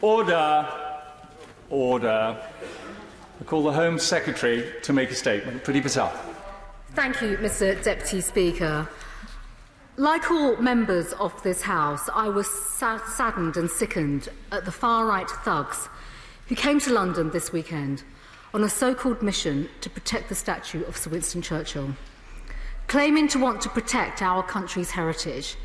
Order. Order. I call the Home Secretary to make a statement. Priti Patel. Thank you, Mr. Deputy Speaker. Like all members of this House, I was saddened and sickened at the far-right thugs who came to London this weekend on a so-called mission to protect the statue of Sir Winston Churchill, claiming to want to protect our country's heritage,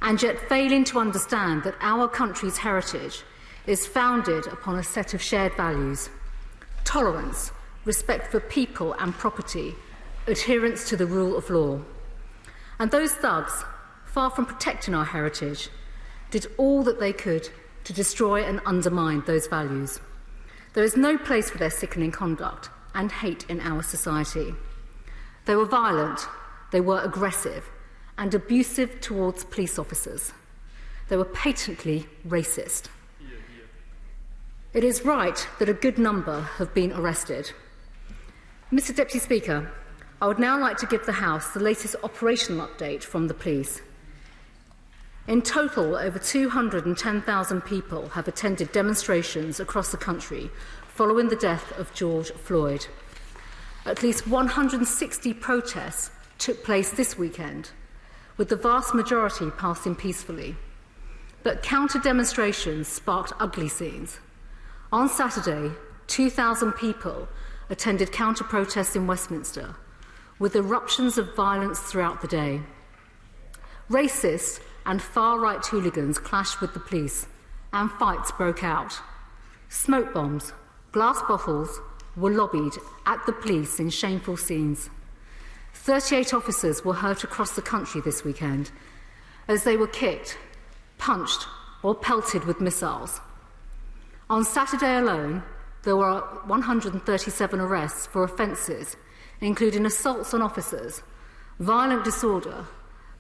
and yet failing to understand that our country's heritage is founded upon a set of shared values: tolerance, respect for people and property, adherence to the rule of law. And those thugs, far from protecting our heritage, did all that they could to destroy and undermine those values. There is no place for their sickening conduct and hate in our society. They were violent, they were aggressive and abusive towards police officers. They were patently racist. It is right that a good number have been arrested. Mr. Deputy Speaker, I would now like to give the House the latest operational update from the police. In total, over 210,000 people have attended demonstrations across the country following the death of George Floyd. At least 160 protests took place this weekend, with the vast majority passing peacefully. But counter-demonstrations sparked ugly scenes. On Saturday, 2,000 people attended counter-protests in Westminster, with eruptions of violence throughout the day. Racists and far-right hooligans clashed with the police, and fights broke out. Smoke bombs, glass bottles were lobbied at the police in shameful scenes. 38 officers were hurt across the country this weekend as they were kicked, punched, or pelted with missiles. On Saturday alone, there were 137 arrests for offences including assaults on officers, violent disorder,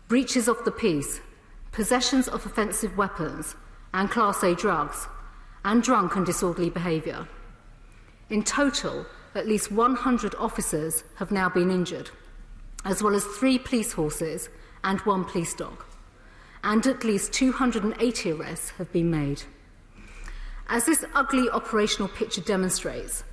breaches of the peace, possessions of offensive weapons and Class A drugs, and drunk and disorderly behaviour. In total, at least 100 officers have now been injured, as well as 3 police horses and 1 police dog, and at least 280 arrests have been made. As this ugly operational picture demonstrates,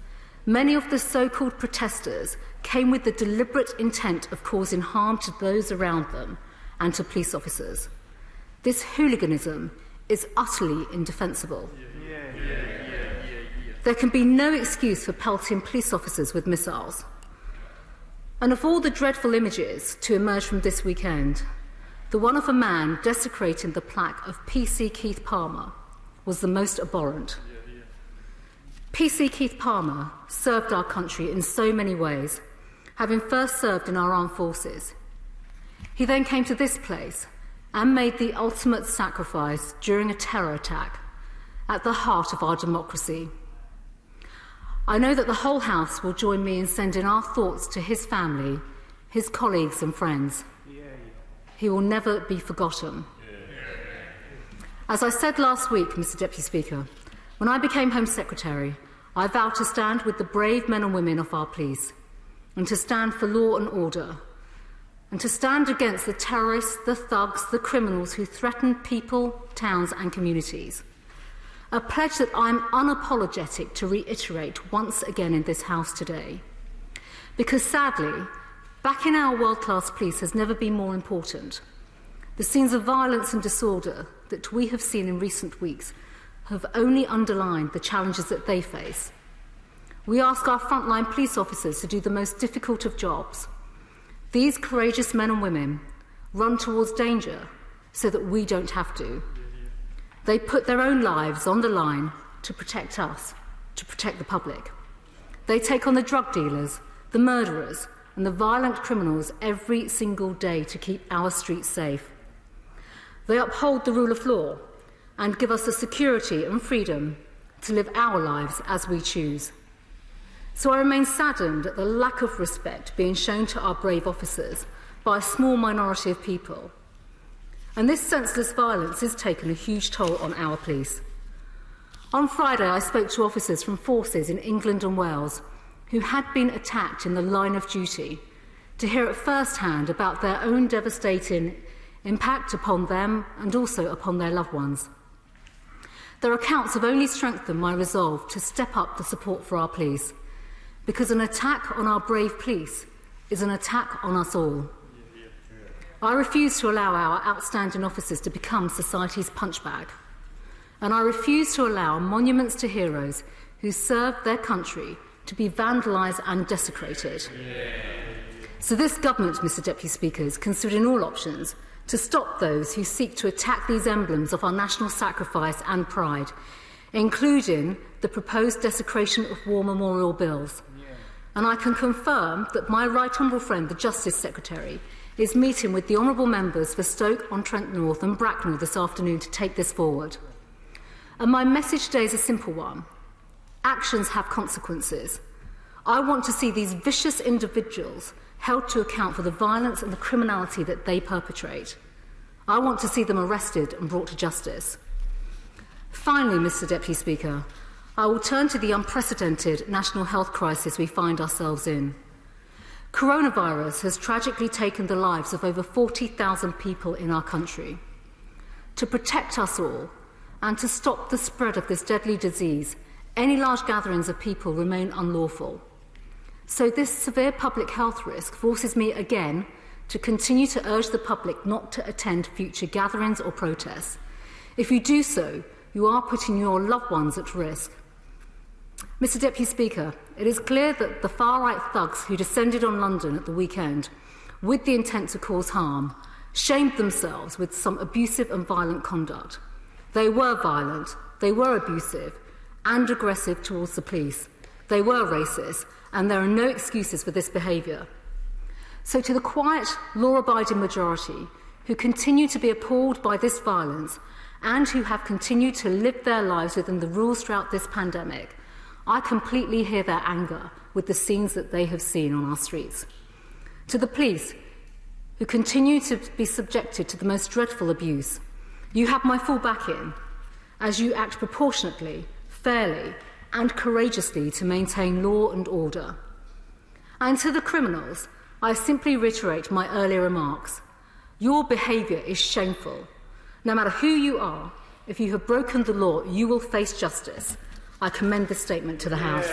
many of the so-called protesters came with the deliberate intent of causing harm to those around them and to police officers. This hooliganism is utterly indefensible. There can be no excuse for pelting police officers with missiles. And of all the dreadful images to emerge from this weekend, the one of a man desecrating the plaque of PC Keith Palmer was the most abhorrent. PC Keith Palmer served our country in so many ways, having first served in our armed forces. He then came to this place and made the ultimate sacrifice during a terror attack at the heart of our democracy. I know that the whole House will join me in sending our thoughts to his family, his colleagues and friends. He will never be forgotten. As I said last week, Mr. Deputy Speaker, when I became Home Secretary, I vowed to stand with the brave men and women of our police, and to stand for law and order, and to stand against the terrorists, the thugs, the criminals who threaten people, towns and communities. A pledge that I'm unapologetic to reiterate once again in this House today. Because sadly, backing our world-class police has never been more important. The scenes of violence and disorder that we have seen in recent weeks have only underlined the challenges that they face. We ask our frontline police officers to do the most difficult of jobs. These courageous men and women run towards danger so that we don't have to. They put their own lives on the line to protect us, to protect the public. They take on the drug dealers, the murderers, and the violent criminals every single day to keep our streets safe. They uphold the rule of law and give us the security and freedom to live our lives as we choose. So I remain saddened at the lack of respect being shown to our brave officers by a small minority of people. And this senseless violence is taking a huge toll on our police. On Friday, I spoke to officers from forces in England and Wales who had been attacked in the line of duty to hear at first hand about their own devastating impact upon them and also upon their loved ones. Their accounts have only strengthened my resolve to step up the support for our police, because an attack on our brave police is an attack on us all. I refuse to allow our outstanding officers to become society's punchbag, and I refuse to allow monuments to heroes who served their country to be vandalised and desecrated. So this government, Mr Deputy Speaker, is considering all options to stop those who seek to attack these emblems of our national sacrifice and pride, including the proposed desecration of war memorial bills. And I can confirm that my right honourable friend, the Justice Secretary, is meeting with the honourable members for Stoke-on-Trent North and Bracknell this afternoon to take this forward. And my message today is a simple one. Actions have consequences. I want to see these vicious individuals held to account for the violence and the criminality that they perpetrate. I want to see them arrested and brought to justice. Finally, Mr Deputy Speaker, I will turn to the unprecedented national health crisis we find ourselves in. Coronavirus has tragically taken the lives of over 40,000 people in our country. To protect us all and to stop the spread of this deadly disease, any large gatherings of people remain unlawful. So this severe public health risk forces me again to continue to urge the public not to attend future gatherings or protests. If you do so, you are putting your loved ones at risk. Mr Deputy Speaker, it is clear that the far-right thugs who descended on London at the weekend with the intent to cause harm shamed themselves with some abusive and violent conduct. They were violent, they were abusive and aggressive towards the police. They were racist, and there are no excuses for this behaviour. So to the quiet, law-abiding majority who continue to be appalled by this violence and who have continued to live their lives within the rules throughout this pandemic, I completely hear their anger with the scenes that they have seen on our streets. To the police who continue to be subjected to the most dreadful abuse, you have my full backing as you act proportionately, fairly and courageously to maintain law and order. And to the criminals, I simply reiterate my earlier remarks. Your behaviour is shameful. No matter who you are, if you have broken the law, you will face justice. I commend this statement to the House.